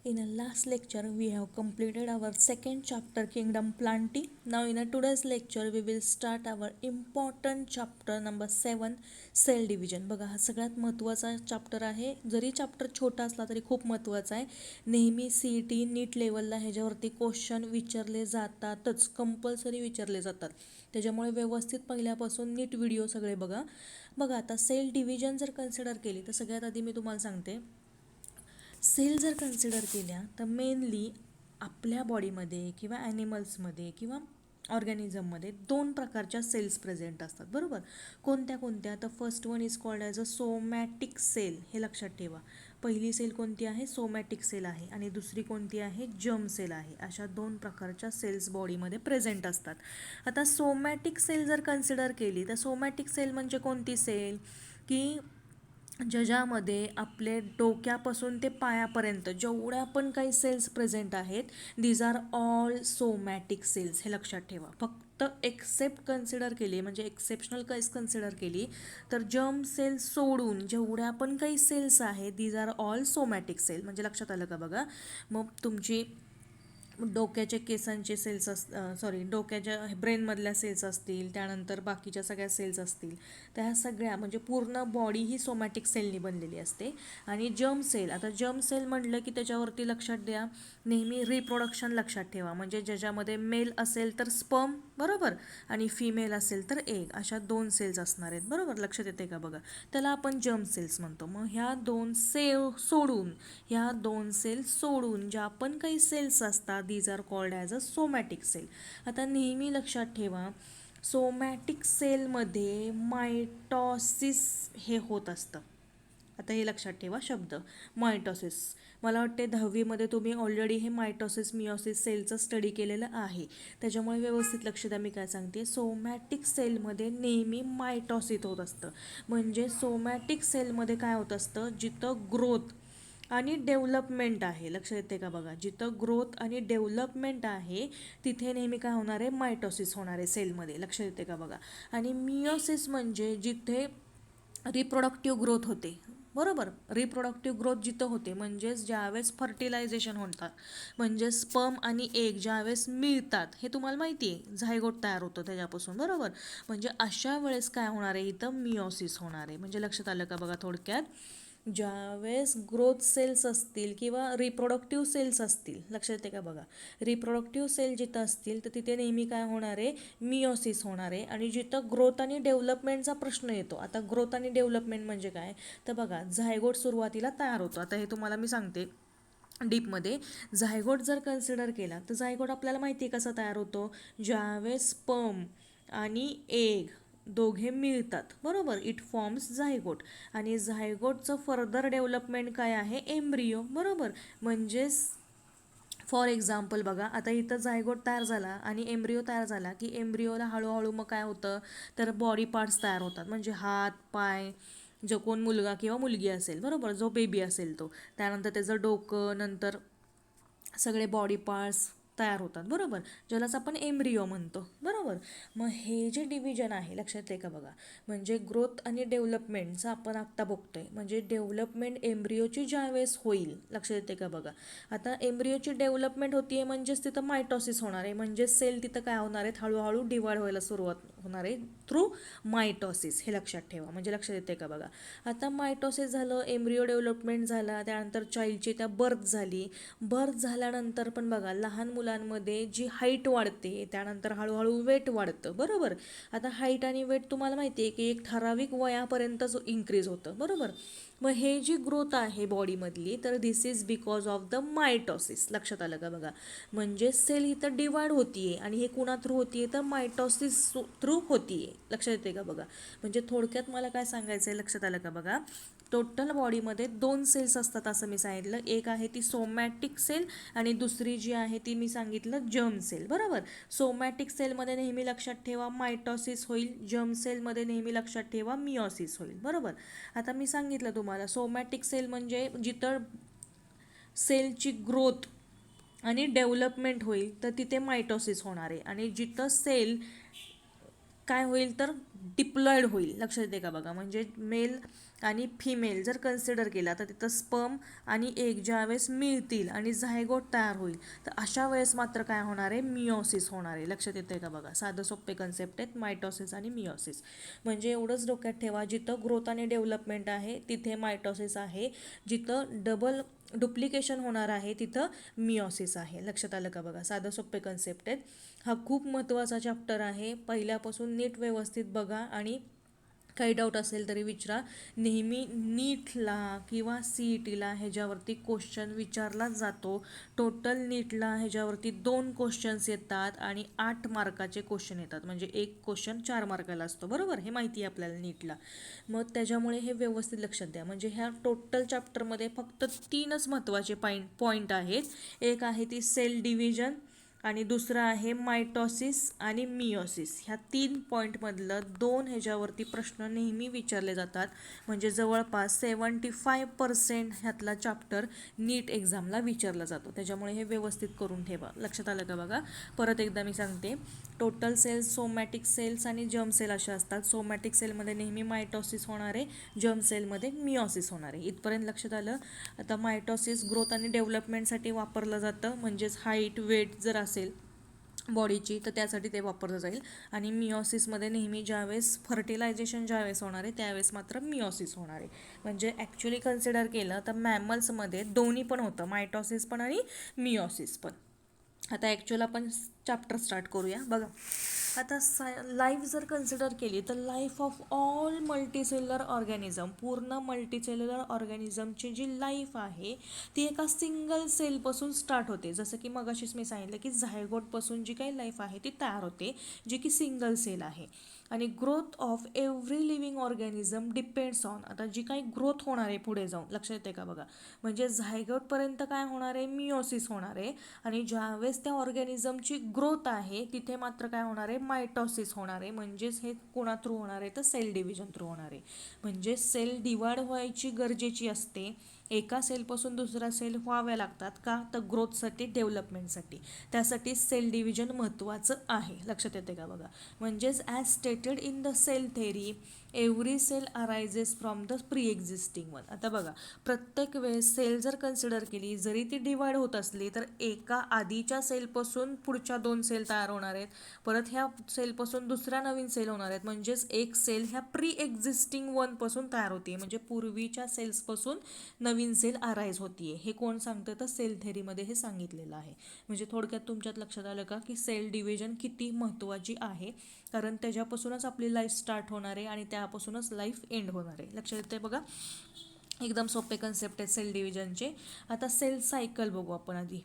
In a last lecture, we have completed our second chapter, Kingdom Planting. Now, in a today's lecture, we will start our important chapter number 7, cell division. बघा, हा सगळ्यात महत्त्वाचा chapter आहे. जरी chapter छोटा असला तरी खूप महत्त्वाचा आहे. नेहमी CET नीट लेवलला ह्याच्यावरती क्वेश्चन विचारले जातातच, कंपल्सरी विचारले जातात. त्याच्यामुळे व्यवस्थित पहिल्यापासून नीट व्हिडिओ सगळे बघा. बघा, आता सेल डिव्हिजन जर कन्सिडर केली तर सगळ्यात आधी मी तुम्हाला सांगते, सेल जर कन्सिडर केल्या तर मेनली आपल्या बॉडीमध्ये किंवा ॲनिमल्समध्ये किंवा ऑर्गॅनिझममध्ये दोन प्रकारच्या सेल्स प्रेझेंट असतात, बरोबर. कोणत्या कोणत्या? तर first one is called as a somatic cell. हे लक्षात ठेवा. पहिली सेल कोणती आहे? सोमॅटिक सेल आहे. आणि दुसरी कोणती आहे? जर्म सेल आहे. अशा दोन प्रकारच्या सेल्स बॉडीमध्ये प्रेझेंट असतात. आता सोमॅटिक सेल जर कन्सिडर केली तर सोमॅटिक सेल म्हणजे कोणती सेल? की ज्याच्यामध्ये आपले डोक्यापासून ते पायापर्यंत जेवढ्या पण काही सेल्स प्रेझेंट आहेत, these are all somatic cells. हे लक्षात ठेवा. फक्त एक्सेप्ट कन्सिडर केली, म्हणजे एक्सेप्शनल केस कन्सिडर केली तर जर्म सेल्स सोडून जेवढ्या पण काही सेल्स आहेत, these are all somatic cell. म्हणजे लक्षात आलं का? बघा, मग तुमची डोक्याच्या केसांचे सेल्स डोक्याच्या ब्रेनमधल्या सेल्स असतील, त्यानंतर बाकीच्या सगळ्या सेल्स असतील, त्या ह्या सगळ्या म्हणजे पूर्ण बॉडी ही सोमॅटिक सेलनी बनलेली असते. आणि जर्म सेल, आता जर्म सेल म्हटलं की त्याच्यावरती लक्षात द्या, नेहमी रिप्रोडक्शन लक्षात ठेवा. म्हणजे ज्याच्यामध्ये मेल असेल तर स्पर्म, बरोबर, आणि फिमेल असेल तर एग, अशा दोन सेल्स असणार आहेत, बरोबर. लक्षात येते का? बघा, त्याला आपण जर्म सेल्स म्हणतो. मग ह्या दोन सेल सोडून ज्या पण काही सेल्स असतात, these are called as a somatic cell. आता नेहमी लक्षात ठेवा, सोमॅटिक सेलमध्ये मायटॉसिस हे होत असतं. आता हे लक्षात ठेवा शब्द, मायटॉसिस. मला वाटते 10वीमध्ये तुम्ही ऑलरेडी हे मायटॉसिस मिओसिस सेलचं स्टडी केलेलं आहे. त्याच्यामुळे व्यवस्थित लक्ष द्या मी काय सांगते. सोमॅटिक सेलमध्ये नेहमी मायटॉसिस होत असतं. म्हणजे सोमॅटिक सेलमध्ये काय होत असतं? जिथं ग्रोथ आणि डेव्हलपमेंट आहे, लक्षात येते का? बघा, जिथं ग्रोथ आणि डेव्हलपमेंट आहे तिथे नेहमी काय होणार आहे? मायटॉसिस होणार आहे सेलमध्ये. लक्षात येते का? बघा. आणि मिओसिस म्हणजे जिथे रिप्रोडक्टिव्ह ग्रोथ होते, बरोबर. रिप्रोडक्टिव्ह ग्रोथ जिथं होते म्हणजेच ज्यावेळेस फर्टिलायझेशन होतात, म्हणजे स्पर्म आणि एग ज्यावेळेस मिळतात, हे तुम्हाला माहिती आहे, झायगोट तयार होतं त्याच्यापासून, बरोबर. म्हणजे अशा वेळेस काय होणार आहे? इथं मिओसिस होणार आहे. म्हणजे लक्षात आलं का? बघा, थोडक्यात ज्यावेळेस ग्रोथ सेल्स असतील किंवा रिप्रोडक्टिव्ह सेल्स असतील, लक्षात येते का? बघा, रिप्रोडक्टिव्ह सेल जिथं असतील तर तिथे नेहमी काय होणार आहे? मिओसिस होणार आहे. आणि जिथं ग्रोथ आणि डेव्हलपमेंटचा प्रश्न येतो, आता ग्रोथ आणि डेव्हलपमेंट म्हणजे काय? तर बघा, झायगोट सुरुवातीला तयार होतो. आता हे तुम्हाला मी सांगते डीपमध्ये. झायगोट जर कन्सिडर केला तर झायगोट आपल्याला माहिती आहे कसा तयार होतो? ज्यावेळेस स्पर्म आणि एग दोघे मिळतात, बरोबर, इट फॉर्म्स झायगोट. आणि झायगोटचं फर्दर डेव्हलपमेंट काय आहे? एम्ब्रियो, बरोबर. म्हणजेच फॉर एक्झाम्पल बघा, आता इथं झायगोट तयार झाला आणि एम्ब्रिओ तयार झाला की एम्ब्रिओला हळूहळू मग काय होतं? तर बॉडी पार्ट्स तयार होतात. म्हणजे हात, पाय, जो कोण मुलगा किंवा मुलगी असेल, बरोबर, जो बेबी असेल तो, त्यानंतर त्याचं डोकं, नंतर सगळे बॉडी पार्ट्स तयार होतात, बरोबर, ज्यालाच आपण एम्ब्रिओ म्हणतो, बरोबर. मग हे जे डिव्हिजन आहे, लक्षात आहे का? बघा, म्हणजे ग्रोथ आणि डेव्हलपमेंटचं आपण आत्ता बघतोय. म्हणजे डेव्हलपमेंट एम्ब्रिओची ज्यावेळेस होईल, लक्षात येते का? बघा, आता एम्ब्रिओची डेव्हलपमेंट होतीये म्हणजेच तिथं मायटॉसिस होणार आहे. म्हणजे सेल तिथं काय होणार आहेत? हळूहळू डिवाइड व्हायला सुरुवात होणार आहे थ्रू मायटॉसिस. हे लक्षात ठेवा. म्हणजे लक्षात येते का? बघा, आता मायटॉसिस झालं, एम्ब्रिओ डेव्हलपमेंट झाला, त्यानंतर चाइल्डची त्या बर्थ झाली. बर्थ झाल्यानंतर पण बघा, लहान मुलांमध्ये जी हाईट वाढते, त्यानंतर हळूहळू वेट वाढतं, बरोबर. आता हाईट आणि वेट तुम्हाला माहिती आहे की एक ठराविक वयापर्यंतच इन्क्रीज होतं, बरोबर. मग हे जी ग्रोथ आहे बॉडीमधली, तर this is because of the mitosis. लक्षात आलं का? बघा, म्हणजे सेल इथं डिवाइड होतीये आणि हे कुणा थ्रू होतीये? तर मायटॉसिस थ्रू होतीये. लक्षात येते का? बघा, म्हणजे थोडक्यात मला काय सांगायचं आहे, लक्षात आलं का? बघा, टोटल बॉडीमध्ये दोन सेल्स असतात असं मी सांगितलं. एक आहे ती सोमॅटिक सेल आणि दुसरी जी आहे ती मी सांगितलं जर्म सेल, बरोबर. सोमॅटिक सेलमध्ये नेहमी लक्षात ठेवा मायटॉसिस होईल, जर्म सेलमध्ये नेहमी लक्षात ठेवा मिओसिस होईल, बरोबर. आता मी सांगितलं तुम्हाला, सोमॅटिक सेल म्हणजे जिथं सेलची ग्रोथ आणि डेव्हलपमेंट होईल तर तिथे मायटॉसिस होणार आहे. आणि जिथं सेल काय होईल तर डिप्लॉइड होईल. लक्षात येते का बघा, म्हणजे मेल आणि फिमेल जर कन्सिडर केला तर तिथं स्पर्म आणि एग ज्यावेळेस मिळतील आणि झायगोट तयार होईल, तर अशा वेळेस मात्र काय होणार आहे, मिओसिस होणार आहे. लक्षात येते का बघा, साधं सोपे कन्सेप्ट आहेत मायटॉसिस आणि मिओसिस. म्हणजे एवढंच डोक्यात ठेवा, जिथं ग्रोथ आणि डेव्हलपमेंट आहे तिथे मायटॉसिस आहे, जिथं डुप्लिकेशन होणार आहे तिथं मिओसिस आहे. लक्षात आलं का बघा, साधं सोपे कन्सेप्ट आहेत. हा खूप महत्त्वाचा चॅप्टर आहे, पहिल्यापासून नीट व्यवस्थित बघा आणि काही डाऊट असेल तरी विचारा. नेहमी नीटला किंवा CETला ह्याच्यावरती क्वेश्चन विचारलाच जातो. टोटल नीटला ह्याच्यावरती 2 क्वेश्चन्स येतात आणि 8 मार्काचे क्वेश्चन येतात, म्हणजे एक क्वेश्चन 4 मार्काला असतो, बरोबर. हे माहिती आहे आपल्याला नीटला. मग त्याच्यामुळे हे व्यवस्थित लक्षात द्या. म्हणजे ह्या टोटल चॅप्टरमध्ये फक्त 3च महत्त्वाचे पॉईंट आहेत. एक आहे ती सेल डिव्हिजन आणि दुसरं आहे मायटॉसिस आणि मिओसिस. ह्या 3 पॉईंटमधलं 2 ह्याच्यावरती प्रश्न नेहमी विचारले जातात. म्हणजे जवळपास 75% ह्यातला चॅप्टर नीट एक्झामला विचारला जातो. त्याच्यामुळे हे व्यवस्थित करून ठेवा. लक्षात आलं का बघा. परत एकदा मी सांगते, टोटल सेल्स, सोमॅटिक सेल्स आणि जर्म सेल अशा असतात. सोमॅटिक सेलमध्ये नेहमी मायटॉसिस होणार आहे, जर्म सेलमध्ये मिओसिस होणार आहे. इथपर्यंत लक्षात आलं. आता मायटॉसिस ग्रोथ आणि डेव्हलपमेंटसाठी वापरलं जातं, म्हणजेच हाईट वेट जर असेल बॉडीची तर त्यासाठी ते वापरलं जाईल. आणि मिओसिसमध्ये नेहमी ज्यावेळेस फर्टिलायझेशन ज्यावेळेस होणार आहे त्यावेळेस मात्र मिओसिस होणार आहे. म्हणजे ॲक्च्युली कन्सिडर केलं तर मॅमल्समध्ये दोन्ही पण होतं, मायटॉसिस पण आणि मिओसिस पण. आता ॲक्च्युअल आपण चॅप्टर स्टार्ट करूया बघा. आता लाईफ जर कन्सिडर केली तर life of all multicellular organism, पूर्ण मल्टीसेल्युलर ऑर्गॅनिझमची जी लाईफ आहे ती एका सिंगल सेलपासून स्टार्ट होते. जसं की मगाशीच मी सांगितलं की झायगोटपासून जी काही लाईफ आहे ती तयार होते, जी की सिंगल सेल आहे. आणि growth of every living organism depends on, आता जी काही ग्रोथ होणार आहे पुढे जाऊन, लक्षात येते का बघा, म्हणजे झायगोटपर्यंत काय होणार आहे, मिओसिस होणार आहे. आणि ज्यावेळेस त्या ऑर्गॅनिझमची ग्रोथ आहे तिथे मात्र काय होणार आहे, मायटॉसिस होणार आहे. म्हणजेच हे कोणा थ्रू होणार आहे तर सेल डिव्हिजन थ्रू होणार आहे. म्हणजे सेल डिवाइड व्हायची गरजेची असते, एका सेलपासून दुसरा सेल व्हाव्या लागतात का, तर ग्रोथसाठी, डेव्हलपमेंटसाठी. त्यासाठी सेल डिव्हिजन महत्त्वाचं आहे. लक्षात येते का बघा. म्हणजेच as stated in the cell theory every cell arises from the pre existing one. आता बघा, प्रत्येक वेळेस सेल जर कन्सिडर केली, जरी ती डिवाइड होत असली तर एका आधीच्या सेलपासून पुढच्या 2 सेल तयार होणार आहेत, परत ह्या सेलपासून दुसऱ्या नवीन सेल होणार आहेत. म्हणजेच एक सेल ह्या प्री एक्झिस्टिंग वनपासून तयार होते, म्हणजे पूर्वीच्या सेल्सपासून नवीन सेल अराईज होतीये. हे कोण सांगतं तर सेल थेरीमध्ये हे सांगितलेलं आहे. म्हणजे थोडक्यात तुमच्यात लक्षात आलं का की सेल डिव्हिजन किती महत्त्वाची आहे, कारण त्याच्यापासूनच आपली लाईफ स्टार्ट होणार आहे आणि त्यापासूनच लाईफ एंड होणार आहे. लक्षात येते बघा. एकदम सोपे कन्सेप्ट आहेत सेल डिव्हिजनचे. आता सेल सायकल बघू आपण आधी.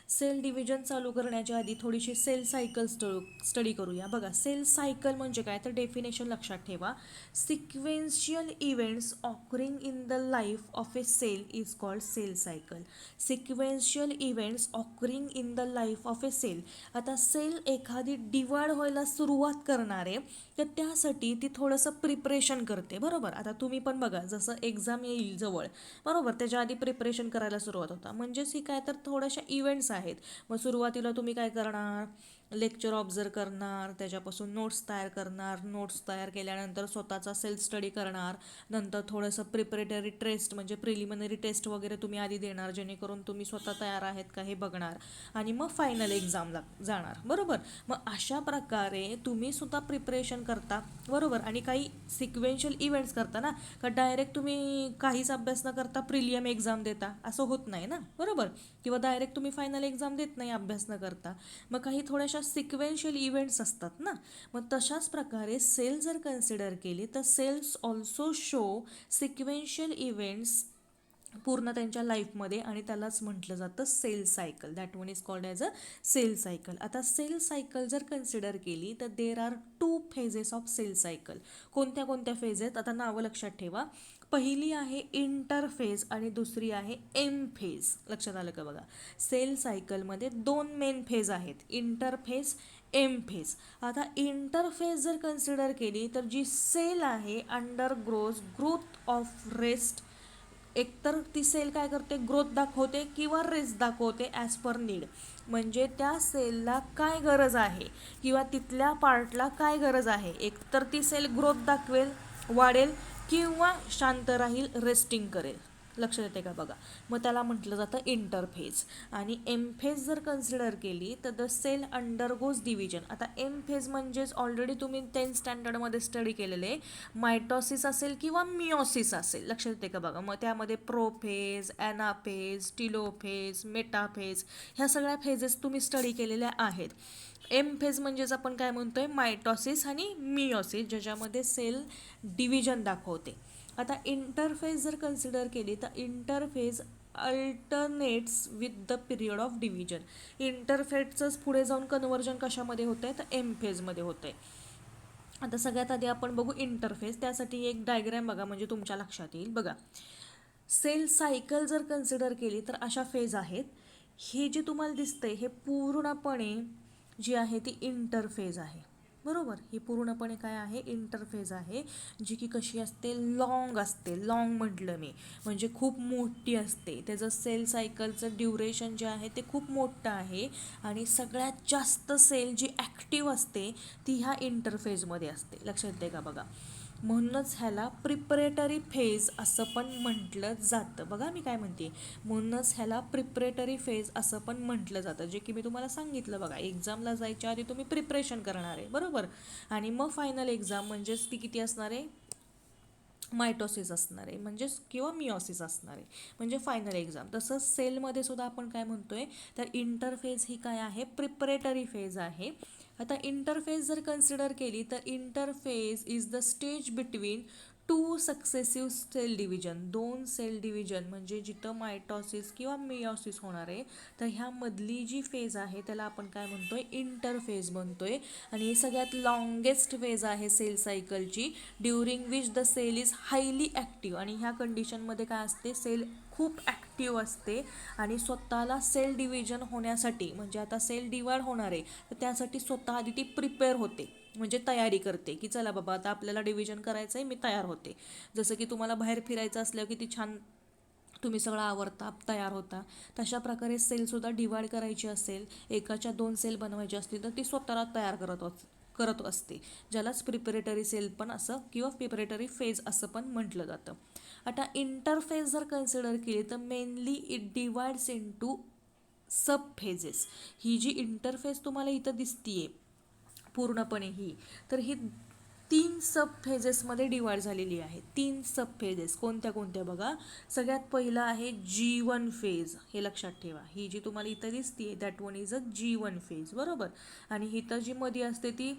सेल डिव्हिजन चालू करण्याच्या आधी थोडीशी सेल सायकल स्टडी करूया. बघा, सेल सायकल म्हणजे काय तर डेफिनेशन लक्षात ठेवा. Sequential events occurring in the life of a cell is called cell cycle. Sequential events occurring in the life of a cell. आता सेल एखादी डिवाइड व्हायला सुरुवात करणार आहे तर त्यासाठी ती थोडंसं प्रिपरेशन करते, बरोबर. आता तुम्ही पण बघा, जसं एक्झाम येईल जवळ, बरोबर, त्याच्या आधी प्रिपरेशन करायला सुरुवात होता. म्हणजेच ही काय तर थोड्याशा इव्हेंट्स आहेत. मग सुरुवातीला तुम्ही काय करणार, लेक्चर ऑब्झर्व करणार, त्याच्यापासून नोट्स तयार करणार, नोट्स तयार केल्यानंतर स्वतःचा सेल्फ स्टडी करणार, नंतर थोडंसं प्रिपरेटरी टेस्ट म्हणजे प्रिलिमिनरी टेस्ट वगैरे तुम्ही आधी देणार, जेणेकरून तुम्ही स्वतः तयार आहेत का हे बघणार, आणि मग फायनल एक्झामला जाणार, बरोबर. मग अशा प्रकारे तुम्ही सुद्धा प्रिपरेशन करता, बरोबर. आणि काही सिक्वेन्शियल इव्हेंट्स करता ना, का डायरेक्ट तुम्ही काहीच अभ्यास न करता प्रिलियम एक्झाम देता, असं होत नाही ना, बरोबर. किंवा डायरेक्ट तुम्ही फायनल एक्झाम देत नाही अभ्यास न करता. मग काही थोड्याशा सिक्वेन्शियल इव्हेंट्स असतात ना. मग तशाच प्रकारे सेल जर कन्सिडर केली तर cells also show sequential events पूर्ण त्यांच्या लाईफमध्ये, आणि त्यालाच म्हटलं जातं cell cycle. That one is called as a cell cycle. आता सेल सायकल जर कन्सिडर केली तर there are 2 phases of cell cycle. कोणत्या कोणत्या फेज आहेत, आता नावं लक्षात ठेवा. पहिली आहे इंटरफेज आणि दुसरी आहे एम फेज. लक्षात आलं का बघा. सेल सायकलमध्ये 2 मेन फेज आहेत, इंटरफेज, एम फेज. आता इंटरफेज जर कन्सिडर केली तर जी सेल आहे अंडर ग्रोथ ऑफ रेस्ट एकतर ती सेल काय करते, ग्रोथ दाखवते किंवा रेस्ट दाखवते ॲज पर नीड. म्हणजे त्या सेलला काय गरज आहे किंवा तिथल्या पार्टला काय गरज आहे, एकतर ती सेल ग्रोथ दाखवेल, वाढेल, किंवा शांत राहील, रेस्टिंग करेल. लक्षात येते का बघा. मग त्याला म्हटलं जातं इंटरफेज. आणि एम फेज जर कन्सिडर केली तर द सेल अंडरगोज डिव्हिजन. आता एम फेज म्हणजेच ऑलरेडी तुम्ही 10th स्टँडर्डमध्ये स्टडी केलेले मायटॉसिस असेल किंवा मिओसिस असेल. लक्षात येते का बघा. मग त्यामध्ये प्रोफेज, ॲनाफेज, टिलोफेज, मेटाफेज ह्या सगळ्या फेजेस तुम्ही स्टडी केलेल्या आहेत. एम फेज म्हणजेच आपण काय म्हणतोय, मायटॉसिस आणि मिओसिस, ज्याच्यामध्ये सेल डिव्हिजन दाखवते. आता इंटरफेज जर कन्सिडर केली तर interphase alternates with the period of division. इंटरफेजचंच पुढे जाऊन कन्व्हर्जन कशामध्ये होतं आहे, तर एम फेजमध्ये होतं आहे. आता सगळ्यात आधी आपण बघू इंटरफेस. त्यासाठी एक डायग्रॅम बघा म्हणजे तुमच्या लक्षात येईल. बघा, सेल सायकल जर कन्सिडर केली तर अशा फेज आहेत. हे जे तुम्हाला दिसतंय हे पूर्णपणे जी आहे ती इंटरफेज आहे, बरोबर. ही पूर्णपणे काय आहे, इंटरफेज आहे, जी की कशी असते, लॉंग असते. लॉंग म्हटलं मी म्हणजे खूप मोठी असते. त्याचं सेल सायकलचं ड्युरेशन जे आहे ते खूप मोठं आहे. आणि सगळ्यात जास्त सेल जी ॲक्टिव्ह असते ती ह्या इंटरफेजमध्ये असते. लक्षात येते का बघा. म्हणूनच ह्याला प्रिपरेटरी फेज असं पण म्हटलं जातं. बघा मी काय म्हणते, म्हणूनच ह्याला प्रिपरेटरी फेज असं पण म्हटलं जातं. जे की मी तुम्हाला सांगितलं बघा, एक्झामला जायच्या आधी तुम्ही प्रिपरेशन करणार आहे, बरोबर. आणि मग फायनल एक्झाम म्हणजेच ती किती असणार आहे, मायटॉसिस असणार आहे म्हणजेच, किंवा मिओसिस असणार आहे म्हणजे फायनल एक्झाम. तसंच सेलमध्ये सुद्धा आपण काय म्हणतोय, तर इंटरफेज ही काय आहे, प्रिपरेटरी फेज आहे. आता इंटरफेज जर कन्सिडर केली तर interphase is the stage between two successive cell division. दोन सेल डिव्हिजन म्हणजे जिथं मायटॉसिस किंवा मिओसिस होणार आहे, तर ह्यामधली जी फेज आहे त्याला आपण काय म्हणतोय, इंटरफेज म्हणतोय. आणि ही सगळ्यात लॉंगेस्ट फेज आहे सेल सायकलची, during which the cell is highly active. आणि ह्या कंडिशनमध्ये काय असते, सेल खूप ॲक्टिव्ह असते आणि स्वतःला सेल डिव्हिजन होण्यासाठी, म्हणजे आता सेल डिवाइड होणार आहे तर त्यासाठी स्वतः आधी ती प्रिपेअर होते, म्हणजे तयारी करते की चला बाबा आता आपल्याला डिव्हिजन करायचं आहे, मी तयार होते. जसं की तुम्हाला बाहेर फिरायचं असल्यावर किती छान तुम्ही सगळं आवरता, तयार होता, तशा प्रकारे सेलसुद्धा डिवाइड करायची असेल, एकाच्या 2 सेल बनवायची असतील तर ती स्वतःला तयार करत असते, ज्यालाच प्रिपरेटरी सेल पण असं किंवा प्रिपरेटरी फेज असं पण म्हटलं जातं. आता इंटरफेज जर कन्सिडर केली तर mainly it divides into sub phases. ही जी इंटरफेस तुम्हाला इथं दिसतीये पूर्णपणे ही, तर ही 3 सब फेजेसमध्ये डिवाइड झालेली आहे. 3 सब फेजेस कोणत्या कोणत्या बघा. सगळ्यात पहिलं आहे G1 फेज, हे लक्षात ठेवा. ही जी तुम्हाला इथं दिसतीये that one is a G1 phase, बरोबर. आणि इथं जी मध्ये असते ती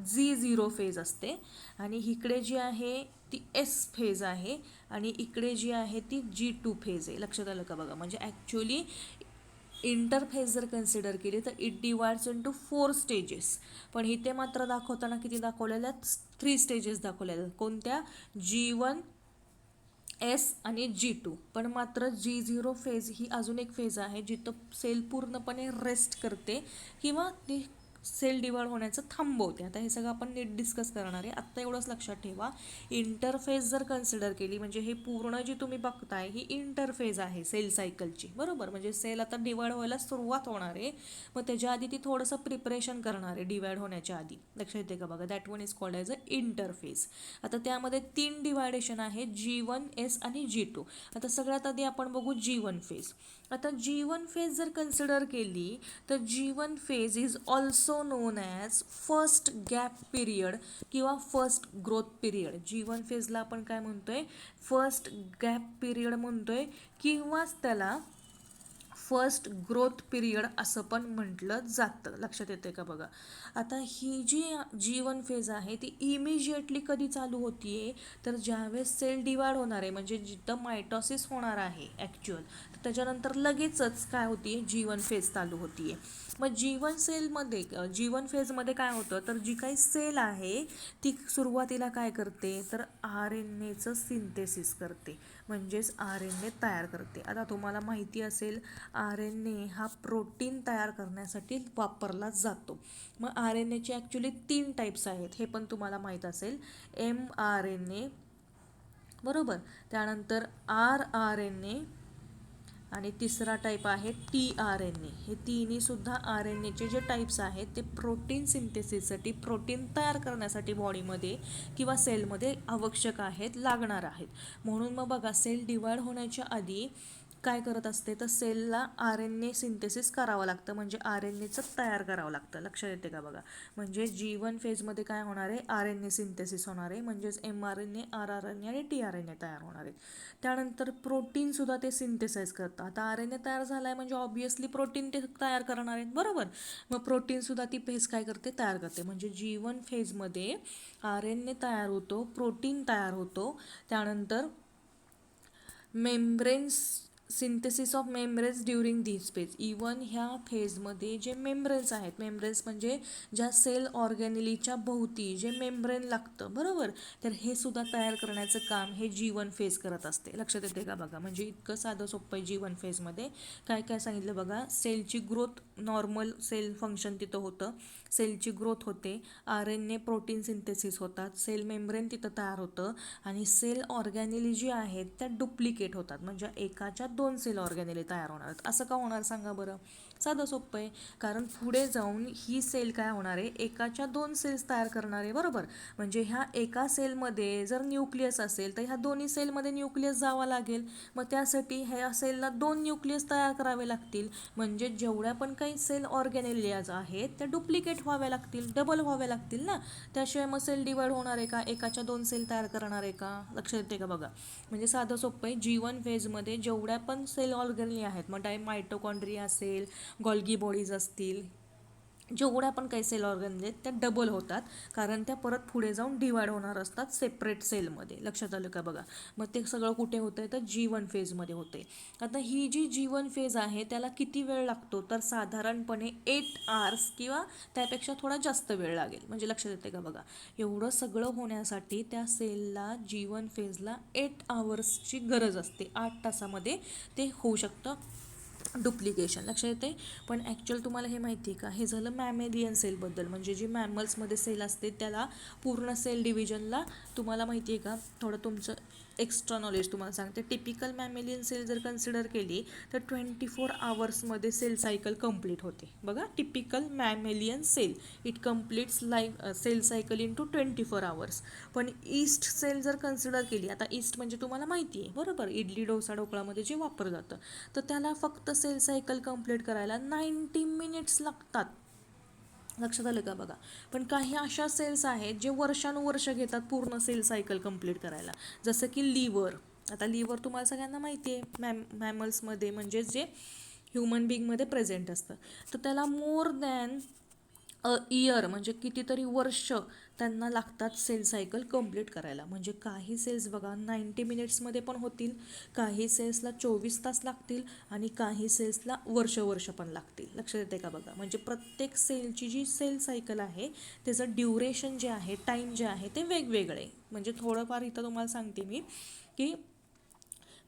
G0 फेज असते. आणि इकडे जी आहे ती S फेज आहे. आणि इकडे जी आहे ती G2 फेज आहे. लक्षात आलं का बघा. म्हणजे ॲक्च्युली इंटरफेस जर कन्सिडर केली तर इट डिवाइड्स इंटू 4 स्टेजेस. पण इथे मात्र दाखवताना किती दाखवलेल्या आहेत, 3 स्टेजेस दाखवलेल्या आहेत. कोणत्या, G1, S आणि G2. पण मात्र G0 फेज ही अजून एक फेज आहे जिथं सेल पूर्णपणे रेस्ट करते किंवा ती सेल डिवाइड होण्याचं थांबवते. आता हे सगळं आपण नीट डिस्कस करणार आहे. आत्ता एवढंच लक्षात ठेवा, इंटरफेज जर कन्सिडर केली म्हणजे हे पूर्ण जी तुम्ही बघताय ही इंटरफेज आहे सेल सायकलची, बरोबर. म्हणजे सेल आता डिवाइड व्हायला सुरुवात होणार आहे, मग त्याच्या आधी ती थोडंसं प्रिपरेशन करणार आहे डिवाइड होण्याच्या आधी. लक्षात येते का बघा. That one is called as a interphase. आता त्यामध्ये 3 डिवायडेशन आहे, G1, S आणि G2. आता सगळ्यात आधी आपण बघू G1 फेज. आता G1 फेज जर कन्सिडर केली तर G1 phase is also non as first gap period किंवा फर्स्ट ग्रोथ पिरियड. G1 फेजला आपण काय म्हणतोय, फर्स्ट गॅप पिरियड म्हणतोय किंवा त्याला फर्स्ट ग्रोथ पिरियड असं पण म्हटलं जातं. लक्षात येते का बघा. आता ही जी G1 फेज आहे ती इमिजिएटली कधी चालू होतीये, तर ज्यावेळेस सेल डिवाइड होणार आहे म्हणजे जिथं मायटॉसिस होणार आहे ॲक्च्युअल, तर त्याच्यानंतर लगेचच काय होतीये, G1 फेज चालू होतीये. मग G1 फेजमध्ये काय होतं, तर जी काही सेल आहे ती सुरुवातीला काय करते, तर RNAचं सिंथेसिस करते, म्हणजेच RNA तयार करते. आता तुम्हाला माहिती असेल RNA हा प्रोटीन तयार करण्यासाठी वापरला जातो. मग RNAचे ॲक्च्युली 3 टाईप्स आहेत, हे पण तुम्हाला माहीत असेल. mRNA, बरोबर. त्यानंतर RNA आणि तिसरा टाईप आहे tRNA. हे तिन्ही सुद्धा RNAचे जे टाईप्स आहेत ते प्रोटीन सिंथेसिससाठी, प्रोटीन तयार करण्यासाठी बॉडीमध्ये किंवा सेलमध्ये आवश्यक आहेत, लागणार आहेत. म्हणून मग बघा, सेल डिवाइड होण्याच्या आधी काय करत असते, तर सेलला RNA सिंथेसिस करावं लागतं, म्हणजे RNAचं तयार करावं लागतं. लक्षात येते का बघा. म्हणजे G1 फेजमध्ये काय होणार आहे, RNA सिंथेसिस होणार आहे, म्हणजेच mRNA, rRNA आणि tRNA तयार होणार आहेत. त्यानंतर प्रोटीनसुद्धा ते सिंथेसाइज करतात. आता RNA तयार झाला आहे म्हणजे ऑब्वियसली प्रोटीन ते तयार करणार आहेत, बरोबर. मग प्रोटीनसुद्धा ती फेज काय करते, तयार करते. म्हणजे G1 फेजमध्ये RNA तयार होतो, प्रोटीन तयार होतो. त्यानंतर membranes, synthesis of membranes during this phase. Even ह्या फेजमध्ये जे मेम्ब्रेन्स आहेत, मेम्ब्रेन्स म्हणजे ज्या सेल ऑर्गॅनिलीच्या भोवती जे मेम्ब्रेन लागतं, बरोबर, तर हे सुद्धा तयार करण्याचं काम हे G1 फेज करत असते. लक्षात येते का बघा. म्हणजे इतकं साधं सोपं आहे. G1 फेजमध्ये काय काय सांगितलं बघा. सेलची ग्रोथ, नॉर्मल सेल फंक्शन तिथं होतं, सेलची ग्रोथ होते, RNA प्रोटीन सिंथेसिस होतात, सेल मेम्ब्रेन तिथं तयार होतं आणि सेल ऑर्गॅनिली जी आहेत त्या डुप्लिकेट होतात. म्हणजे एकाच्या 2 सेल ऑर्गॅनिली तयार होणार आहेत. असं का होणार सांगा बरं. साधं सोपं आहे. कारण पुढे जाऊन ही सेल काय होणार आहे, एकाच्या 2 सेल्स तयार करणार आहे, बरोबर. म्हणजे ह्या एका सेलमध्ये जर न्यूक्लियस असेल तर ह्या दोन्ही सेलमध्ये न्यूक्लियस जावा लागेल. मग त्यासाठी ह्या सेलला 2 न्यूक्लियस तयार करावे लागतील. म्हणजे जेवढ्या पण काही सेल ऑर्गॅनिलियाज आहेत त्या डुप्लिकेट व्हाव्या लागतील, डबल व्हाव्या लागतील ना. त्याशिवाय मग सेल डिवाइड होणार आहे का, एकाच्या 2 सेल तयार करणार आहे का. लक्षात येते का बघा. म्हणजे साधं सोपं आहे. G1 फेजमध्ये जेवढ्या पण सेल ऑर्गॅनिली आहेत, मग मायटोकॉन्ड्रिया असेल, गॉल्गी बॉडीज असतील, जेवढ्या पण काही सेल ऑर्गॅनिली आहेत त्या डबल होतात. कारण त्या परत पुढे जाऊन डिवाइड होणार असतात सेपरेट सेलमध्ये. लक्षात आलं का बघा. मग ते सगळं कुठे होतं आहे, तर G1 फेजमध्ये होते. आता ही जी G1 फेज आहे त्याला किती वेळ लागतो, तर साधारणपणे 8 आवर्स किंवा त्यापेक्षा थोडा जास्त वेळ लागेल. म्हणजे लक्षात येते का बघा. एवढं सगळं होण्यासाठी त्या सेलला G1 फेजला 8 आवर्सची गरज असते. 8 तासामध्ये ते होऊ शकतं डुप्लिकेशन. लक्षात येते. पण ॲक्च्युअल तुम्हाला हे माहिती आहे का, हे झालं मॅमेलियन सेलबद्दल. म्हणजे जी मॅमल्समध्ये सेल असते त्याला पूर्ण सेल डिव्हिजनला तुम्हाला माहिती आहे का, थोडं तुमचं एक्स्ट्रा नॉलेज तुम्हाला सांगते. टिपिकल मॅमेलियन सेल जर कन्सिडर केली तर 24 आवर्समध्ये सेल सायकल कंप्लीट होते. बघा, typical mammalian cell it completes life cell cycle in to 24 hours. पण ईस्ट सेल जर कन्सिडर केली, आता ईस्ट म्हणजे तुम्हाला माहिती आहे, बरोबर, इडली डोसा ढोकळामध्ये जे वापरलं जातं, तर त्याला फक्त सेल सायकल कंप्लीट करायला 90 मिनिट्स लागतात. लक्षात आलं का बघा. पण काही अशा सेल्स आहेत जे वर्षानुवर्ष घेतात पूर्ण सेल सायकल कंप्लीट करायला. जसं की लिव्हर. आता लिव्हर तुम्हाला सगळ्यांना माहिती आहे, मॅमल्समध्ये म्हणजे जे ह्युमन बिंगमध्ये प्रेझेंट असतं, तर त्याला मोर दॅन इयर म्हणजे कितीतरी वर्ष त्यांना लागतात सेल सायकल कंप्लीट करायला. म्हणजे काही सेल्स बघा 90 मिनिट्समध्ये पण होतील, काही सेल्सला 24 तास लागतील आणि काही सेल्सला वर्ष पण लागतील. लक्षात येते का बघा. म्हणजे प्रत्येक सेलची जी सेल सायकल आहे त्याचं ड्युरेशन जे आहे, टाईम जे आहे ते वेगवेगळे आहे. म्हणजे थोडंफार इथं तुम्हाला सांगते मी की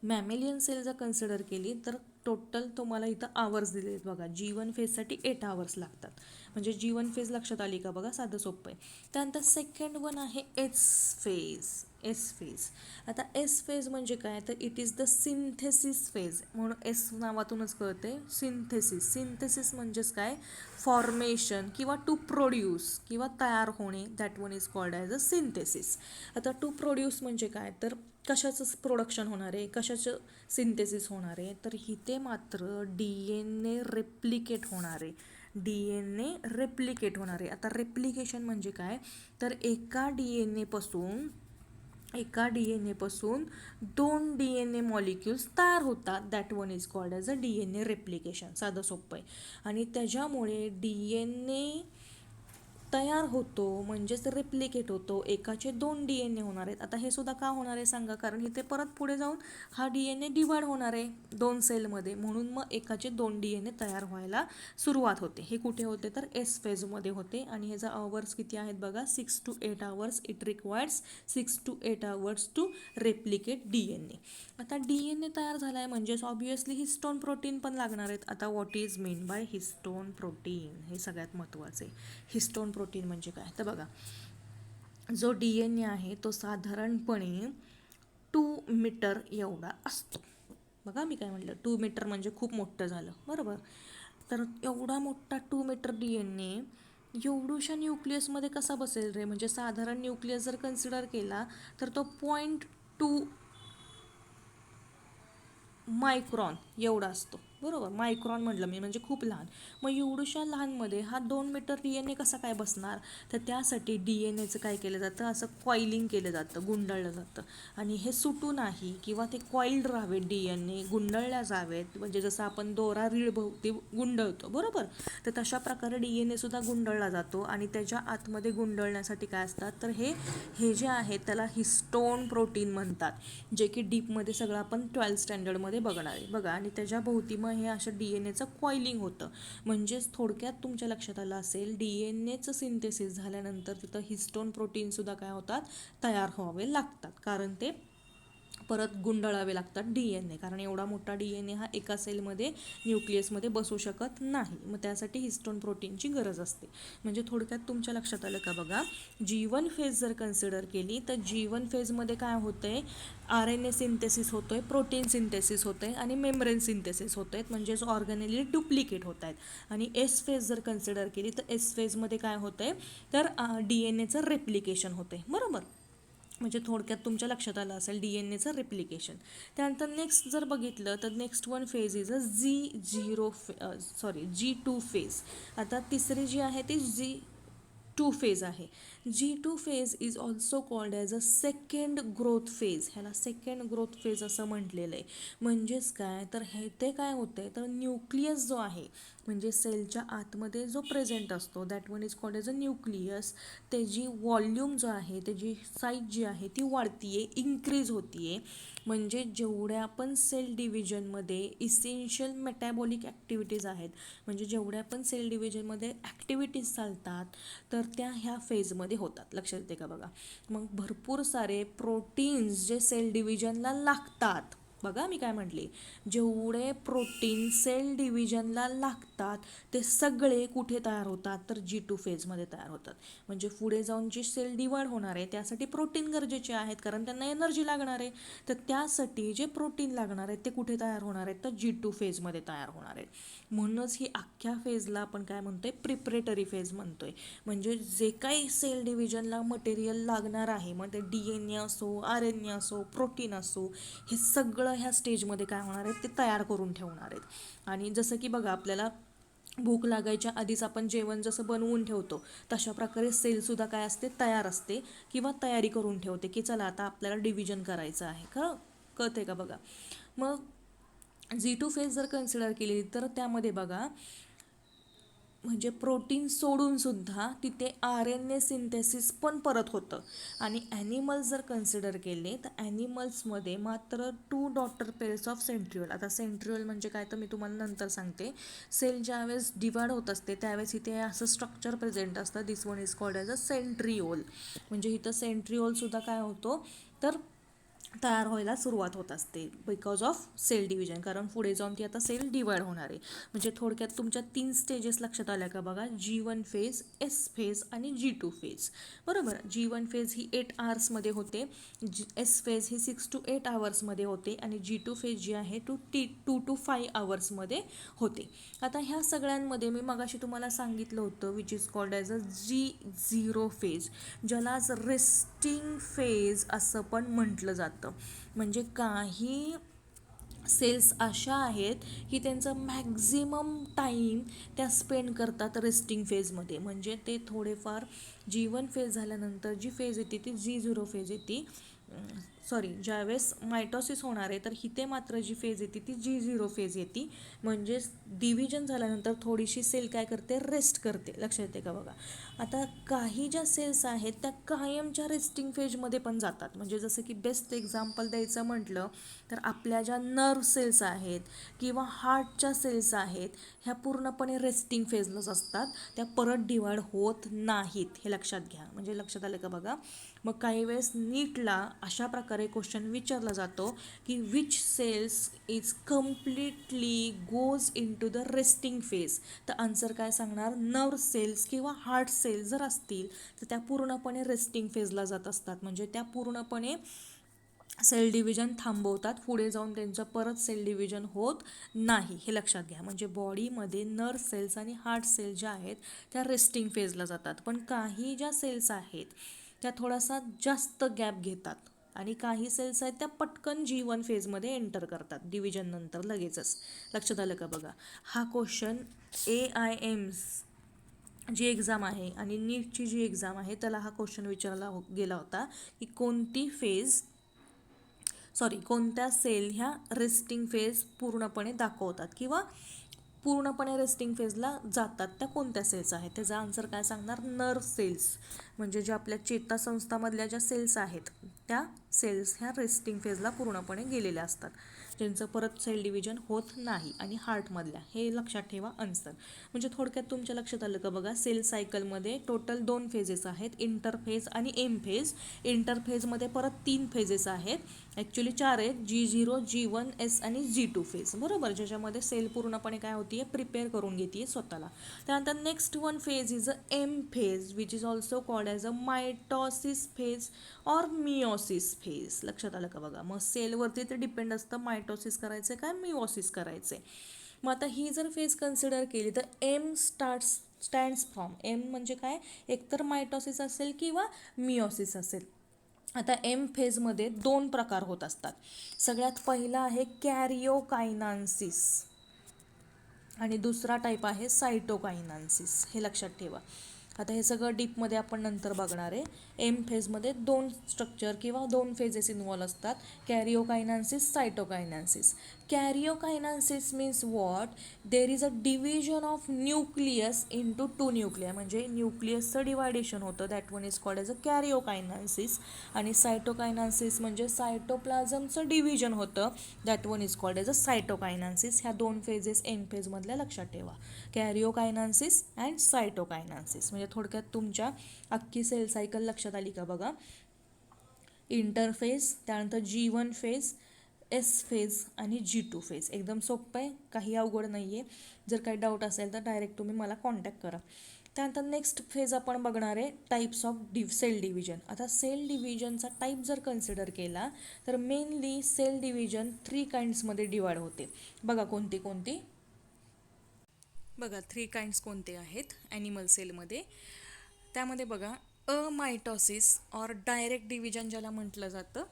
मॅमेलियन सेल जर कन्सिडर केली तर टोटल तुम्हाला इथं आवर्स दिले आहेत बघा. G1 फेजसाठी 8 आवर्स लागतात. म्हणजे G1 फेज लक्षात आली का बघा, साधं सोपं आहे. त्यानंतर सेकंड वन आहे एस फेज. S phase. आता एस फेज म्हणजे काय, तर it is the synthesis phase. म्हणून एस नावातूनच कळते सिंथेसिस. सिंथेसिस म्हणजेच काय, फॉर्मेशन किंवा टू प्रोड्यूस किंवा तयार होणे, that one is called as a synthesis. आता टू प्रोड्यूस म्हणजे काय, तर कशाचं प्रोडक्शन होणार आहे, कशाचं सिंथेसिस होणार आहे, तर इथे मात्र DNA रेप्लिकेट होणार आहे. DNA रेप्लिकेट होणार आहे. आता रेप्लिकेशन म्हणजे काय, तर एका DNA पासून 2 DNA मॉलिक्युल्स तयार होतात. That one is called as a DNA replication. साधं सोपं आहे. आणि त्याच्यामुळे DNA तयार होतो म्हणजेच रेप्लिकेट होतो. एकाचे 2 DNA होणार आहेत. आता हे सुद्धा का होणार आहे सांगा, कारण इथे परत पुढे जाऊन हा DNA डिवाइड होणार आहे 2 सेलमध्ये, म्हणून मग एकाचे 2 DNA तयार व्हायला सुरुवात होते. हे कुठे होते, तर एस फेजमध्ये होते. आणि ह्याचा आवर्स किती आहेत बघा, 6 to 8 hours. It requires 6 to 8 hours to replicate DNA. आता DNA तयार झाला आहे म्हणजेच ऑब्वियसली हिस्टोन प्रोटीन पण लागणार आहेत. आता what is mean bye histone protein, हे सगळ्यात महत्त्वाचं आहे. हिस्टोन प्रोटीन म्हणजे काय, तर बघा, जो DNA आहे तो साधारणपणे 2 मीटर एवढा असतो. बघा मी काय म्हटलं, 2 मीटर म्हणजे खूप मोठं झालं, बरोबर. तर एवढा मोठा 2 मीटर DNA एवढूशा न्यूक्लियसमध्ये कसा बसेल रे? म्हणजे साधारण न्यूक्लियस जर कन्सिडर केला तर तो 0.2 मायक्रॉन एवढा असतो, बरोबर. मायक्रॉन म्हटलं मी म्हणजे खूप लहान. मग एवढ्याशा लहानमध्ये हा 2 मीटर DNA कसा काय बसणार? तर त्यासाठी DNAचं काय केलं जातं, असं कॉइलिंग केलं जातं, गुंडाळलं जातं. आणि हे सुटू नाही किंवा ते कॉइल्ड राहावेत, DNA गुंडाळल्या जावेत, म्हणजे जसं आपण दोरा रीळ भोवती गुंडळतो, बरोबर. तर तशा प्रकारे DNA सुद्धा गुंडाळला जातो. आणि त्याच्या आतमध्ये गुंडाळण्यासाठी काय असतात, तर हे हे जे आहे त्याला हिस्टोन प्रोटीन म्हणतात, जे की डीपमध्ये सगळं आपण 12th स्टँडर्डमध्ये बघणार आहे बघा. आणि त्याच्या भोवती मग हे असं DNAचं कॉइलिंग होतं. म्हणजेच थोडक्यात तुमच्या लक्षात आलं असेल, DNAचं सिंथेसिस झाल्यानंतर तिथं हिस्टोन प्रोटीनसुद्धा काय होतात, तयार व्हावे लागतात. कारण ते परत गुंडाळावे लागतात DNA, कारण एवढा मोठा DNA हा एका सेलमध्ये न्यूक्लियसमध्ये बसू शकत नाही. मग त्यासाठी हिस्टोन प्रोटीनची गरज असते. म्हणजे थोडक्यात तुमच्या लक्षात आलं का बघा. G1 फेज जर कन्सिडर केली तर G1 फेजमध्ये काय होतंय, RNA सिंथेसिस होतोय, प्रोटीन सिंथेसिस होतंय आणि मेम्ब्रेन सिंथेसिस होत आहेत, म्हणजेच ऑर्गॅनेली डुप्लिकेट होत आहेत. आणि S फेज जर कन्सिडर केली तर S फेजमध्ये काय होतंय, तर DNAचं रेप्लिकेशन होतंय, बरोबर. म्हणजे थोडक्यात तुमच्या लक्षात आलं असेल DNAचं रेप्लिकेशन. त्यानंतर नेक्स्ट जर बघितलं तर next one phase is a G2 phase. आता तिसरी जी आहे ती G2 फेज आहे. G2 phase is also called as a second growth phase. ह्याला सेकंड ग्रोथ फेज असं म्हटलेलं आहे. म्हणजेच काय, तर हे ते काय होतंय, तर न्यूक्लियस जो आहे, म्हणजे सेलच्या आतमध्ये जो प्रेझेंट असतो, that one is called as a nucleus. त्याची व्हॉल्यूम जो आहे, त्याची साईज जी आहे ती वाढतीये, इन्क्रीज होतीये. म्हणजे जेवढ्या पण सेल डिव्हिजनमध्ये इसेन्शियल मेटॅबॉलिक ॲक्टिव्हिटीज आहेत, म्हणजे जेवढ्या पण सेल डिव्हिजनमध्ये ॲक्टिव्हिटीज चालतात, तर त्या ह्या फेजमध्ये होतात. लक्षात येते का बघा. मग भरपूर सारे प्रोटीन्स जे सेल डिव्हिजनला लागतात, बघा मी काय म्हटले, जेवढे प्रोटीन सेल डिव्हिजनला लागतात ते सगळे कुठे तयार होतात, तर G2 फेजमध्ये तयार होतात. म्हणजे पुढे जाऊन जी सेल डिवाइड होणार आहे त्यासाठी प्रोटीन गरजेचे आहेत, कारण त्यांना एनर्जी लागणार आहे. तर त्यासाठी जे प्रोटीन लागणार आहेत ते कुठे तयार होणार आहेत, तर G2 फेजमध्ये तयार होणार आहेत. म्हणूनच ही अख्ख्या फेजला आपण काय म्हणतोय, प्रिपरेटरी फेज म्हणतोय. म्हणजे जे काही सेल डिव्हिजनला मटेरियल लागणार आहे, मग ते DNA असो, RNA असो, प्रोटीन असो, हे सगळं ह्या स्टेजमध्ये काय होणार आहेत, ते तयार करून ठेवणार आहेत. आणि जसं की बघा, आपल्याला भूक लागायच्या आधीच आपण जेवण जसं बनवून ठेवतो, तशा प्रकारे सेलसुद्धा काय असते, तयार असते किंवा तयारी करून ठेवते, की चला आता आपल्याला डिव्हिजन करायचं आहे. खरं कळतंय का बघा. मग G2 फेज जर कन्सिडर केली तर त्यामध्ये बघा, म्हणजे प्रोटीन सोडून सुद्धा तिथे RNA सिंथेसिस पण परत होतं. आणि ॲनिमल्स जर कन्सिडर केले तर ॲनिमल्समध्ये मात्र 2 डॉटर पेअर्स ऑफ सेंट्रिओल. आता सेंट्रिओल म्हणजे काय तर मी तुम्हाला नंतर सांगते. सेल ज्यावेळेस डिवाइड होत असते त्यावेळेस इथे असं स्ट्रक्चर प्रेझेंट असतं, this one is called as a centriole. म्हणजे इथं सेंट्रिओलसुद्धा काय होतो, तर तयार व्हायला सुरुवात होत असते बिकॉज ऑफ सेल डिव्हिजन, कारण पुढे जाऊन ती आता सेल डिवाइड होणार आहे. म्हणजे थोडक्यात तुमच्या 3 स्टेजेस लक्षात आल्या का बघा, G1 फेज, S फेज आणि G2 फेज, बरोबर. G1 फेज ही 8 आवर्समध्ये होते, S फेज ही 6 to 8 आवर्समध्ये होते आणि G2 फेज जी आहे 2 to 5 आवर्समध्ये होते. आता ह्या सगळ्यांमध्ये मी मगाशी तुम्हाला सांगितलं होतं which is called as a G0 phase, ज्याला रेस्टिंग फेज असं पण म्हटलं जातं. म्हणजे काही सेल्स अशा आहेत की त्यांचं मॅक्झिमम टाईम त्या स्पेंड करतात रेस्टिंग फेजमध्ये. म्हणजे ते थोडेफार G1 फेज झाल्यानंतर जी फेज येते ती G0 फेज येते, सॉरी, ज्यावेळेस मायटॉसिस होणार आहे तर इथे मात्र जी फेज येते ती G0 फेज येते. म्हणजेच डिव्हिजन झाल्यानंतर थोडीशी सेल काय करते, रेस्ट करते. लक्षात येते का बघा. आता काही ज्या सेल्स आहेत त्या कायमच्या रेस्टिंग फेजमध्ये पण जातात. म्हणजे जसं की बेस्ट एक्झाम्पल द्यायचं म्हटलं तर आपल्या ज्या नर्व सेल्स आहेत किंवा हार्टच्या सेल्स आहेत, ह्या पूर्णपणे रेस्टिंग फेजलाच असतात, त्या परत डिवाइड होत नाहीत, हे लक्षात घ्या. म्हणजे लक्षात आलं का बघा. मग काही वेळेस नीटला अशा प्रकारे क्वेश्चन विचारला जातो की which cells is completely goes into the resting phase. तर आन्सर काय सांगणार, नर्व सेल्स किंवा हार्ट सेल्स जर असतील तर त्या पूर्णपणे रेस्टिंग फेजला जात असतात. म्हणजे त्या पूर्णपणे सेल डिव्हिजन थांबवतात, पुढे जाऊन त्यांचं परत सेल डिव्हिजन होत नाही, हे लक्षात घ्या. म्हणजे बॉडीमध्ये नर्व सेल्स आणि हार्ट सेल ज्या आहेत त्या रेस्टिंग फेजला जातात, पण काही ज्या सेल्स आहेत त्या थोडासा जास्त गॅप घेतात आणि काही सेल्स आहेत त्या पटकन G1 फेजमध्ये एंटर करतात डिव्हिजन नंतर लगेचच. लक्षात आलं का बघा. हा क्वेश्चन AIMS जी एक्झाम आहे आणि नीटची जी एक्झाम आहे त्याला हा क्वेश्चन विचारला गेला होता की कोणत्या सेल ह्या रेस्टिंग फेज पूर्णपणे दाखवतात किंवा पूर्णपणे रेस्टिंग फेजला जातात, त्या कोणत्या सेल्स आहेत. त्याचा आन्सर काय सांगणार, नर्व सेल्स. म्हणजे ज्या आपल्या चेतासंस्थामधल्या ज्या सेल्स आहेत त्या सेल्स ह्या रेस्टिंग फेजला पूर्णपणे गेलेल्या असतात, ज्यांचं परत सेल डिव्हिजन होत नाही. आणि हार्टमधल्या, हे लक्षात ठेवा आन्सर. म्हणजे थोडक्यात तुमच्या लक्षात आलं का बघा. सेल सायकलमध्ये टोटल 2 फेजेस आहेत, इंटरफेज आणि एम फेज. इंटरफेजमध्ये परत 3 फेजेस आहेत, ॲक्च्युली 4 आहेत, G0, G1, S आणि G2 फेज, बरोबर, ज्याच्यामध्ये सेल पूर्णपणे काय होतीये, प्रिपेअर करून घेते स्वतःला. त्यानंतर next one phase is a M phase which is also called as a mitosis phase or meiosis phase. लक्षात आलं का बघा. मग सेलवरती ते डिपेंड असतं मायटॉसिस करायचं काय मिओसिस करायचं. मग आता ही जर फेज कन्सिडर केली तर एम स्टँड्स फ्रॉम, एम म्हणजे काय, एकतर मायटॉसिस असेल किंवा मिओसिस असेल. आता एम फेजमध्ये 2 प्रकार होत असतात. सगळ्यात पहिला आहे कॅरिओकायनान्सिस आणि दुसरा टाईप आहे सायटोकायनान्सिस, हे लक्षात ठेवा. आता हे सगळं डीपमध्ये आपण नंतर बघणार आहे. एम फेजमध्ये 2 स्ट्रक्चर किंवा 2 फेजेस इन्व्हॉल्व असतात, karyokinesis, cytokinesis. Karyokinesis means what, there is a division of nucleus into 2 nuclei, म्हणजे न्यूक्लियसचं डिवायडेशन होतं, that one is called as a karyokinesis. आणि सायटोकायनान्सिस म्हणजे सायटोप्लाझमचं डिव्हिजन होतं, that one is called as a cytokinesis. ह्या 2 फेजेस एम फेजमधल्या लक्षात ठेवा, कॅरिओकायनान्सिस अँड सायटोकायनान्सिस. म्हणजे थोडक्यात तुमच्या अख्खी सेल सायकल लक्षात आली का बघा. इंटरफेज, त्यानंतर G1 फेज, S फेज आणि G2 फेज. एकदम सोपं आहे, काही अवघड नाही आहे. जर काही डाऊट असेल तर डायरेक्ट तुम्ही मला कॉन्टॅक्ट करा. त्यानंतर नेक्स्ट फेज आपण बघणार आहे टाईप्स ऑफ सेल डिव्हिजन. आता सेल डिव्हिजनचा टाईप जर कन्सिडर केला तर मेनली सेल डिव्हिजन 3 काइंड्समध्ये डिवाइड होते. बघा कोणती कोणती, बघा 3 काइंड्स कोणते आहेत ॲनिमल सेलमध्ये. त्यामध्ये बघा अमायटॉसिस ऑर डायरेक्ट डिव्हिजन ज्याला म्हटलं जातं,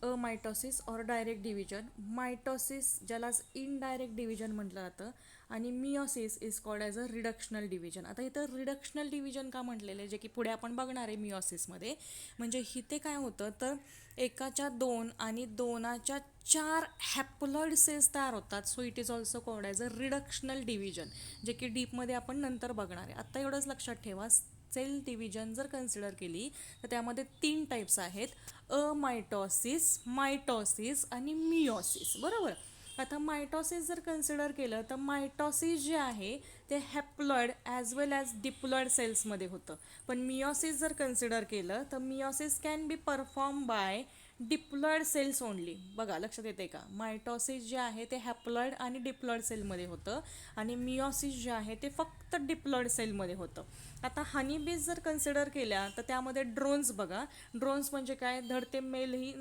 amitosis or direct division, mitosis ज्यालाच इनडायरेक्ट डिव्हिजन म्हटलं जातं, आणि meiosis is called as a reductional division. आता इथं रिडक्शनल डिव्हिजन का म्हटलेलं आहे, जे की पुढे आपण बघणार आहे मिओसिसमध्ये. म्हणजे इथे काय होतं तर एकाच्या 2 आणि 2च्या 4 हॅप्लॉइड सेल्स तयार होतात. So it is also called as a reductional division, जे की डीपमध्ये आपण नंतर बघणार आहे. आत्ता एवढंच लक्षात ठेवा, सेल डिव्हिजन जर कन्सिडर केली तर त्यामध्ये 3 टाईप्स आहेत, अमायटॉसिस, मायटॉसिस आणि मिओसिस, बरोबर. आता मायटॉसिस जर कन्सिडर केलं तर मायटॉसिस जे आहे ते haploid as well as diploid सेल्समध्ये होतं. पण मिओसिस जर कन्सिडर केलं तर meiosis can be perform by diploid cells only. बघा लक्षात येते का, मायटॉसिस जे आहे ते हॅप्लॉइड आणि डिप्लॉइड सेलमध्ये होतं आणि मिओसिस जे आहे ते फक्त डिप्लॉइड सेलमध्ये होतं. आता हनीबीज जर कन्सिडर केल्या तर त्यामध्ये ड्रोन्स, बघा ड्रोन्स म्हणजे काय, धड ते मेलही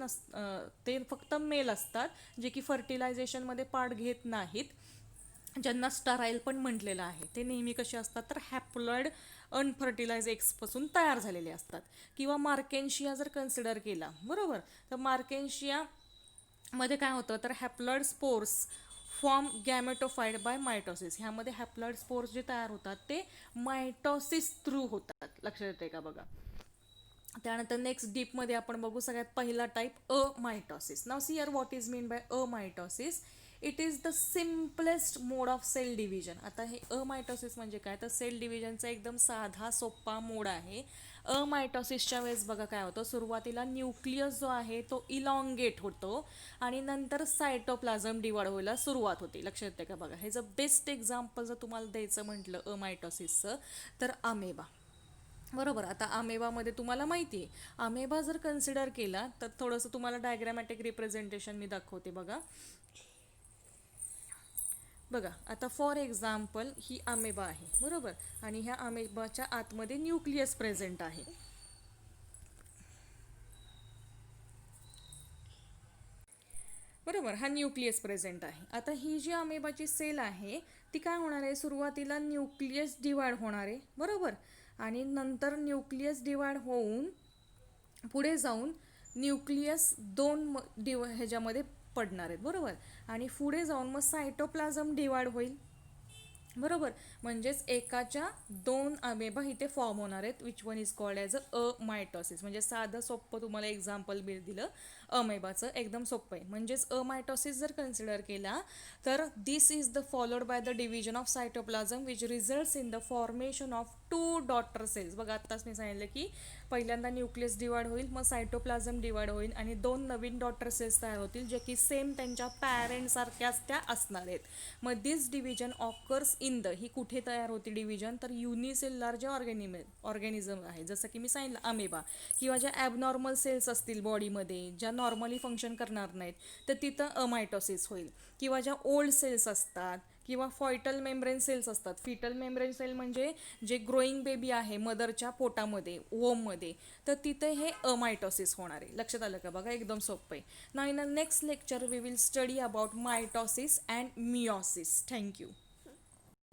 ते फक्त मेल असतात जे की फर्टिलायझेशनमध्ये पार्ट घेत नाहीत, ज्यांना स्टराईल पण म्हटलेलं आहे. ते नेहमी कसे असतात तर हॅप्लॉइड अनफर्टिलाइज एग्सपासून तयार झालेले असतात. किंवा मार्केन्शिया जर कन्सिडर केला, बरोबर, तर मार्केन्शिया मध्ये काय होतं तर haploid spores form gametophyte by mitosis. ह्यामध्ये हॅप्लॉइड स्पोर्स जे तयार होतात ते मायटॉसिस थ्रू होतात. लक्षात येते का बघा. त्यानंतर नेक्स्ट डीपमध्ये आपण बघू सगळ्यात पहिला type amitosis. Now see here what is mean by amitosis. It is the simplest mode of cell division. आता हे अमायटॉसिस म्हणजे काय तर सेल डिव्हिजनचा एकदम साधा सोपा मोड आहे. अमायटॉसिसच्या वेळेस बघा काय होतं, सुरुवातीला न्यूक्लियस जो आहे तो इलॉंगेट होतो आणि नंतर सायटोप्लाझम डिवाइड व्हायला सुरुवात होते. लक्षात येते का बघा. हे जर बेस्ट एक्झाम्पल जर तुम्हाला द्यायचं म्हटलं अमायटॉसिसचं तर अमेबा, बरोबर. आता अमेबामध्ये तुम्हाला माहिती आहे, अमेबा जर कन्सिडर केला तर थोडंसं तुम्हाला डायग्रॅमॅटिक रिप्रेझेंटेशन मी दाखवते बघा. बघा आता फॉर एक्झाम्पल ही अमेबा आहे, बरोबर, आणि ह्या अमेबाच्या आतमध्ये न्यूक्लियस प्रेझेंट आहे. बरोबर, हा न्यूक्लियस प्रेझेंट आहे. आता ही जी अमेबाची सेल आहे ती काय होणार आहे, सुरुवातीला न्यूक्लियस डिवाइड होणार आहे, बरोबर, आणि नंतर न्यूक्लियस डिवाइड होऊन पुढे जाऊन न्यूक्लियस ह्याच्यामध्ये पडणार आहेत, बरोबर, आणि पुढे जाऊन मग सायटोप्लाझम डिवाइड होईल, बरोबर. म्हणजेच एकाच्या दोन अमेबा इथे फॉर्म होणार आहेत, which one is called as a mitosis. म्हणजे साधं सोप्पं तुम्हाला एक्झाम्पल दिलं अमेबाचं, एकदम सोपं आहे. म्हणजेच मायटॉसिस जर कन्सिडर केला तर this is the followed by the division of cytoplasm which results in the formation of 2 daughter cells. बघा आत्ताच मी सांगितलं की पहिल्यांदा न्यूक्लियस डिवाइड होईल, मग सायटोप्लाझम डिवाइड होईल आणि 2 नवीन डॉटर सेल्स तयार होतील जे की सेम त्यांच्या पॅरेंटसारख्याच त्या असणार आहेत. मग दिस डिव्हिजन ऑकर्स इन द, ही कुठे तयार होती डिव्हिजन, तर युनिसेल्युलर जे ऑर्गॅनिझम आहे, जसं की मी सांगितलं अमेबा, किंवा ज्या ॲबनॉर्मल सेल्स असतील बॉडीमध्ये ज्या नॉर्मली फंक्शन करणार नाहीत तर तिथं अमायटॉसिस होईल. किंवा ज्या ओल्ड सेल्स असतात किंवा फॉयटल मेम्ब्रेन सेल्स असतात. फिटल मेम्ब्रेन सेल म्हणजे जे ग्रोईंग बेबी आहे मदरच्या पोटामध्ये, वोममध्ये, तर तिथे हे अमायटॉसिस होणार आहे. लक्षात आलं का? बघा एकदम सोपं आहे. Now in next lecture we will study about mitosis and meiosis. Thank you.